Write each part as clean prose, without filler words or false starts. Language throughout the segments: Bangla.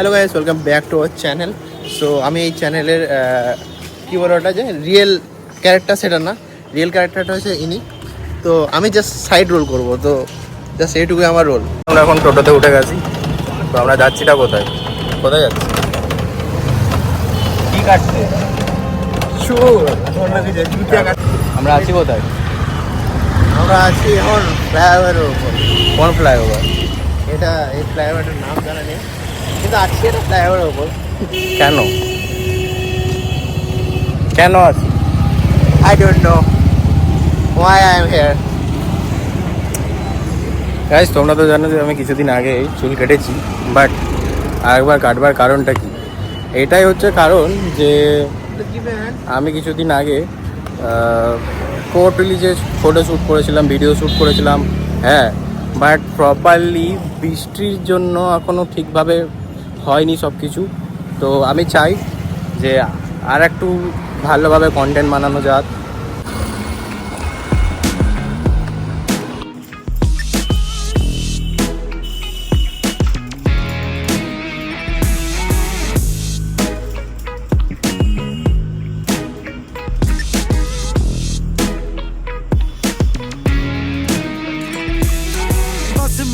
Hello guys, welcome back to our channel. So আমি এই চ্যানেলের কী বলো ওটা, যে রিয়েল ক্যারেক্টার সেটা না, রিয়েল ক্যারেক্টারটা হচ্ছে ইনি। তো আমি জাস্ট সাইড রোল করবো, তো জাস্ট এইটুকুই আমার রোল। আমরা এখন টোটোতে উঠে গেছি, তো আমরা যাচ্ছিটা কোথায় কোথায় যাচ্ছি? কি কাটছে? আমরা আছি কোথায়? আমরা আছি এখন ফ্লাইওভারের উপর। কোন ফ্লাইওভার এটা? এই ফ্লাইওভারটার নাম জানা নেই, কিন্তু আছি এটা ফ্লাইওভারের উপর। কেন কেন আছি? I don't know Y I am here. Guys, তোমরা তো জানো যে আমি কিছুদিন আগে চুল কেটেছি, বাট আরেকবার কাটবার কারণটা কি? এটাই হচ্ছে কারণ যে আমি কিছুদিন আগে কোর্ট রিলিজে ফটো শ্যুট করেছিলাম, ভিডিও শ্যুট করেছিলাম, হ্যাঁ, বাট প্রপারলি বৃষ্টির জন্য এখনও ঠিকভাবে হয়নি সব কিছু। তো আমি চাই যে আর একটু ভালোভাবে কন্টেন্ট বানানো যাক।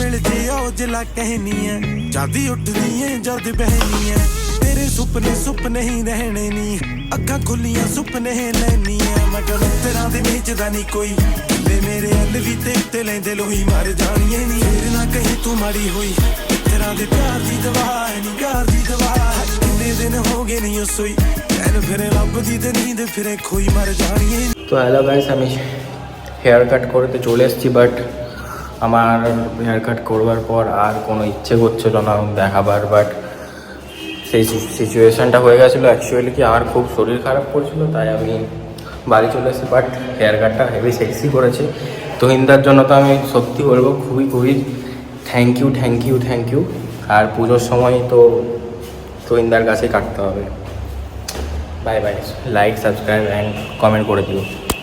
मिल जे ओ जिला कहनी है जादी उठनी है जद बहनी है तेरे सुपने सुपने ही रहने नी अखा खुलियां सुपने ही लेनी है मैं कल तेरा दे बेचदा नहीं कोई ले मेरे अल भी ते लेंदे लोही मार जानिए नी फिर ना कहीं तू माड़ी हुई तेरा दे प्यार दी दवा है नी प्यार दी दवा कितने दिन हो गए नहीं सोई एन फिर रब दी ते नींद फिर खोई मर जानिए। তো হ্যালো গাইস, আমি হেয়ার কাট করতে চলে এসেছি, বাট আমার হেয়ার কাট করবার পর আর কোনো ইচ্ছে করছিল না দেখাবার। বাট সেই সিচুয়েশানটা হয়ে গেছিলো অ্যাকচুয়ালি কি আমার খুব শরীর খারাপ করছিল, তাই আমি বাড়ি চলে এসেছি। বাট হেয়ার কাটটা হেভি সেক্সি করেছে তুহিনদার জন্য, তো আমি সত্যি বলবো খুবই খুবই থ্যাংক ইউ। আর পুজোর সময় তো তুহিনদার কাছেই কাটতে হবে। Bye bye, like, subscribe and comment করে দিও।